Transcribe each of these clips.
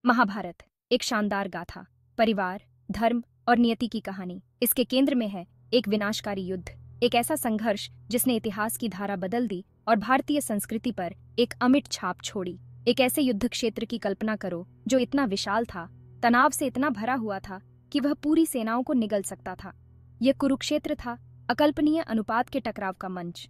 महाभारत एक शानदार गाथा, परिवार, धर्म और नियति की कहानी। इसके केंद्र में है एक विनाशकारी युद्ध, एक ऐसा संघर्ष जिसने इतिहास की धारा बदल दी और भारतीय संस्कृति पर एक अमिट छाप छोड़ी। एक ऐसे युद्ध क्षेत्र की कल्पना करो जो इतना विशाल था, तनाव से इतना भरा हुआ था कि वह पूरी सेनाओं को निगल सकता था। यह कुरुक्षेत्र था, अकल्पनीय अनुपात के टकराव का मंच।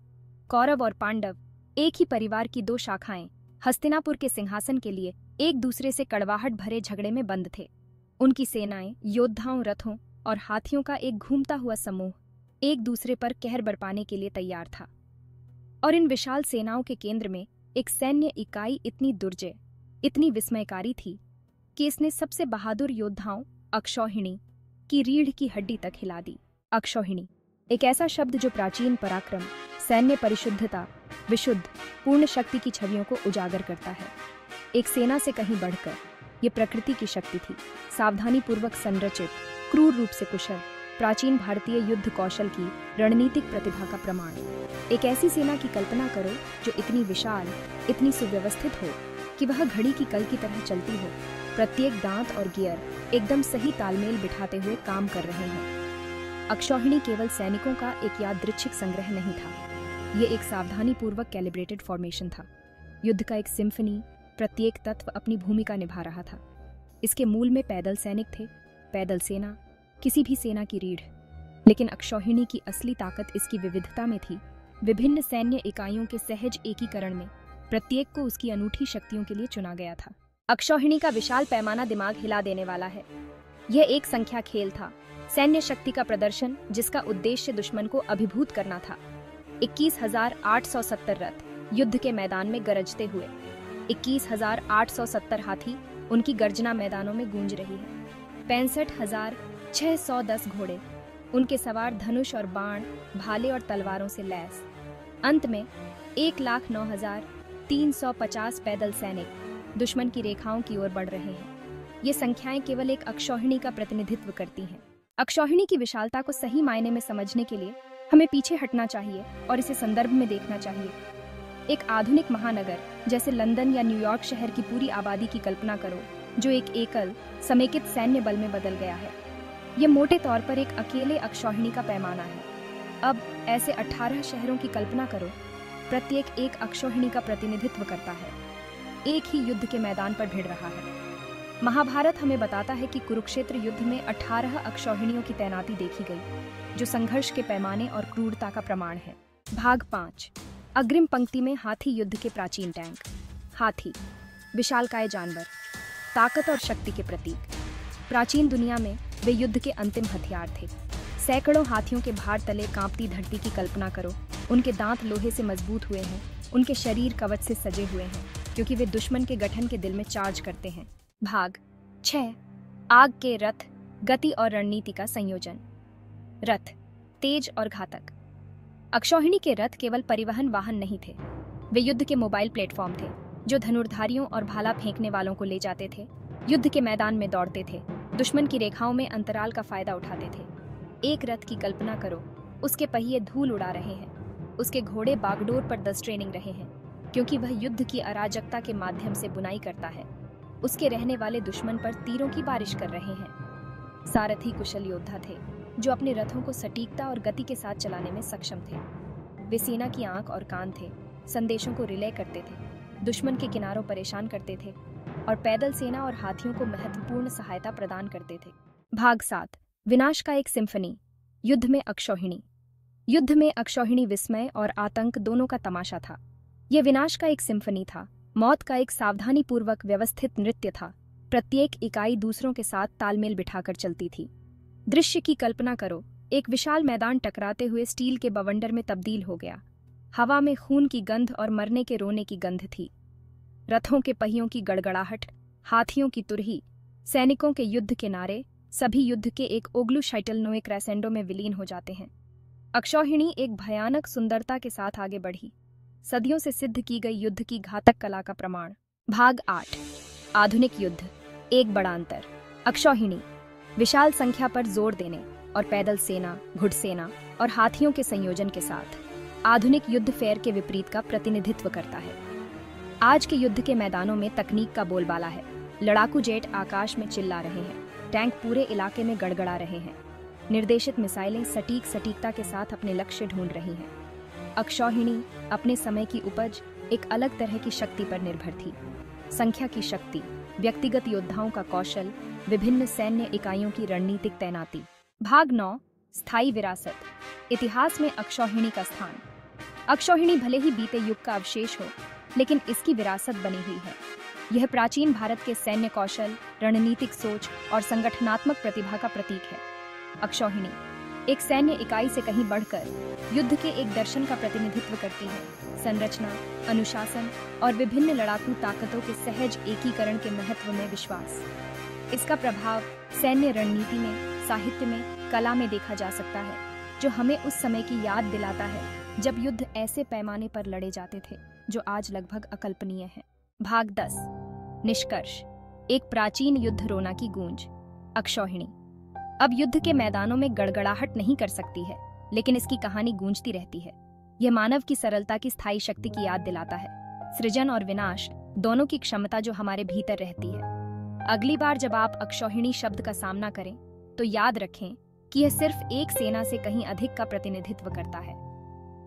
कौरव और पांडव, एक ही परिवार की दो शाखाएं, हस्तिनापुर के सिंहासन के लिए एक दूसरे से कड़वाहट भरे झगड़े में बंद थे। उनकी सेनाएं, योद्धाओं, रथों और हाथियों का एक घूमता हुआ समूह एक दूसरे पर कहर बरपाने के लिए तैयार था। और इन विशाल सेनाओं के केंद्र में एक सैन्य इकाई इतनी दुर्जय, इतनी विस्मयकारी थी कि इसने सबसे बहादुर योद्धाओं अक्षौहिणी की रीढ़ की हड्डी तक हिला दी। अक्षौहिणी एक ऐसा शब्द जो प्राचीन पराक्रम, सैन्य परिशुद्धता, विशुद्ध पूर्ण शक्ति की छवियों को उजागर करता है। एक सेना से कहीं बढ़कर ये प्रकृति की शक्ति थी, सावधानीपूर्वक संरचित, क्रूर रूप से कुशल, प्राचीन भारतीय युद्ध कौशल की रणनीतिक प्रतिभा का प्रमाण। एक ऐसी सेना की कल्पना करो जो इतनी विशाल, इतनी सुव्यवस्थित हो कि वह घड़ी की कल की तरह चलती हो। प्रत्येक दांत और गियर एकदम सही तालमेल बिठाते हुए काम कर रहे हैं। अक्षौहिणी केवल सैनिकों का एक यादृच्छिक संग्रह नहीं था, ये एक सावधानीपूर्वक कैलिब्रेटेड फॉर्मेशन था, युद्ध का एक सिम्फनी। प्रत्येक तत्व अपनी भूमिका निभा रहा था। इसके मूल में पैदल सैनिक थे, पैदल सेना, किसी भी सेना की रीढ़। लेकिन अक्षौहिणी की असली ताकत इसकी विविधता में थी, विभिन्न सैन्य इकाइयों के सहज एकीकरण में। प्रत्येक को उसकी अनूठी शक्तियों के लिए चुना गया था। अक्षौहिणी का विशाल पैमाना दिमाग हिला देने वाला है। यह एक संख्या खेल था, सैन्य शक्ति का प्रदर्शन जिसका उद्देश्य दुश्मन को अभिभूत करना था। 21,870 रथ युद्ध के मैदान में गरजते हुए, 21,870 हाथी उनकी गर्जना मैदानों में गूंज रही है। 65,610 घोड़े, उनके सवार धनुष और बाण, भाले और तलवारों से लैस। अंत में 1,09,350 पैदल सैनिक दुश्मन की रेखाओं की ओर बढ़ रहे हैं। ये संख्याएं केवल एक अक्षौहिणी का प्रतिनिधित्व करती हैं। अक्षौहिणी की विशालता को सही मायने में समझने के लिए हमें पीछे हटना चाहिए और इसे संदर्भ में देखना चाहिए। एक आधुनिक महानगर जैसे लंदन या न्यूयॉर्क शहर की पूरी आबादी की कल्पना करो, जो एक एकल समेकित सैन्य बल में बदल गया है। यह मोटे तौर पर एक अकेले अक्षौहिणी का पैमाना है। अब ऐसे 18 शहरों की कल्पना करो, प्रत्येक एक अक्षौहिणी का प्रतिनिधित्व करता है, एक ही युद्ध के मैदान पर भिड़ रहा है। महाभारत हमें बताता है कि कुरुक्षेत्र युद्ध में 18 अक्षौहिणियों की तैनाती देखी गई, जो संघर्ष के पैमाने और क्रूरता का प्रमाण है। भाग 5। अग्रिम पंक्ति में हाथी युद्ध के प्राचीन टैंक। हाथी विशालकाय जानवर, ताकत और शक्ति के प्रतीक। प्राचीन दुनिया में वे युद्ध के अंतिम हथियार थे। सैकड़ों हाथियों के भार तले कांपती धरती की कल्पना करो। उनके दांत लोहे से मजबूत हुए हैं, उनके शरीर कवच से सजे हुए हैं, क्योंकि वे दुश्मन के गठन के दिल में चार्ज करते हैं। भाग 6। आग के रथ, गति और रणनीति का संयोजन। रथ तेज और घातक। अक्षौहिणी के रथ केवल परिवहन वाहन नहीं थे, वे युद्ध के मोबाइल प्लेटफॉर्म थे, जो धनुर्धारियों और भाला फेंकने वालों को ले जाते थे, युद्ध के मैदान में दौड़ते थे, दुश्मन की रेखाओं में अंतराल का फायदा उठाते थे। एक रथ की कल्पना करो, उसके पहिए धूल उड़ा रहे हैं, उसके घोड़े बागडोर पर दस्त ट्रेनिंग रहे हैं, क्योंकि वह युद्ध की अराजकता के माध्यम से बुनाई करता है। उसके रहने वाले दुश्मन पर तीरों की बारिश कर रहे हैं। सारथी कुशल योद्धा थे, जो अपने रथों को सटीकता और गति के साथ चलाने में सक्षम थे। वे सेना की आंख और कान थे, संदेशों को रिले करते थे, दुश्मन के किनारों परेशान करते थे और पैदल सेना और हाथियों को महत्वपूर्ण सहायता प्रदान करते थे। भाग 7। विनाश का एक सिम्फनी। युद्ध में अक्षौहिणी। युद्ध में अक्षौहिणी विस्मय और आतंक दोनों का तमाशा था। यह विनाश का एक सिम्फनी था, मौत का एक सावधानीपूर्वक व्यवस्थित नृत्य था। प्रत्येक इकाई दूसरों के साथ तालमेल बिठाकर चलती थी। दृश्य की कल्पना करो, एक विशाल मैदान टकराते हुए स्टील के बवंडर में तब्दील हो गया। हवा में खून की गंध और मरने के रोने की गंध थी। रथों के पहियों की गड़गड़ाहट, हाथियों की तुरही, सैनिकों के युद्ध के नारे, सभी युद्ध के एक ओग्लू शाइटलनोए क्रैसेंडो में विलीन हो जाते हैं। अक्षौहिणी एक भयानक सुंदरता के साथ आगे बढ़ी, सदियों से सिद्ध की गई युद्ध की घातक कला का प्रमाण। भाग 8। आधुनिक युद्ध, एक बड़ा अंतर। अक्षौहिणी विशाल संख्या पर जोर देने और पैदल सेना, घुड़सेना और हाथियों के संयोजन के साथ आधुनिक युद्ध फेयर के विपरीत का प्रतिनिधित्व करता है। आज के युद्ध के मैदानों में तकनीक का बोलबाला है, लड़ाकू जेट आकाश में चिल्ला रहे हैं, टैंक पूरे इलाके में गड़गड़ा रहे हैं, निर्देशित मिसाइलें सटीकता के साथ अपने लक्ष्य ढूंढ रही हैं। अक्षौहिणी अपने समय की उपज एक अलग तरह की शक्ति पर निर्भर थी। संख्या की शक्ति, व्यक्तिगत योद्धाओं का कौशल, विभिन्न सैन्य इकाइयों की रणनीतिक तैनाती। भाग 9, स्थायी विरासत। इतिहास में अक्षौहिणी का स्थान। अक्षौहिणी भले ही बीते युग का अवशेष हो, लेकिन इसकी विरासत बनी हुई है। यह प्राचीन भारत के सैन्य कौशल, रणनीतिक सोच और संगठनात्मक प्रतिभा का प्रतीक है। अक्षौहिणी एक सैन्य इकाई से कहीं बढ़कर युद्ध के एक दर्शन का प्रतिनिधित्व करती है। संरचना, अनुशासन और विभिन्न लड़ाकू ताकतों के सहज एकीकरण के महत्व में विश्वास। इसका प्रभाव सैन्य रणनीति में, साहित्य में, कला में देखा जा सकता है, जो हमें उस समय की याद दिलाता है जब युद्ध ऐसे पैमाने पर लड़े जाते थे जो आज लगभग अकल्पनीय है। भाग 10, निष्कर्ष। एक प्राचीन युद्ध रोना की गूंज। अक्षौहिणी अब युद्ध के मैदानों में गड़गड़ाहट नहीं कर सकती है, लेकिन इसकी कहानी गूंजती रहती है। यह मानव की सरलता की स्थायी शक्ति की याद दिलाता है, सृजन और विनाश दोनों की क्षमता जो हमारे भीतर रहती है। अगली बार जब आप अक्षौहिणी शब्द का सामना करें, तो याद रखें कि यह सिर्फ एक सेना से कहीं अधिक का प्रतिनिधित्व करता है।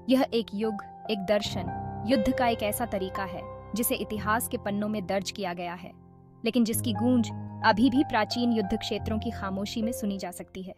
यह एक युग, एक दर्शन, युद्ध का एक ऐसा तरीका है जिसे इतिहास के पन्नों में दर्ज किया गया है, लेकिन जिसकी गूंज अभी भी प्राचीन युद्ध क्षेत्रों की खामोशी में सुनी जा सकती है।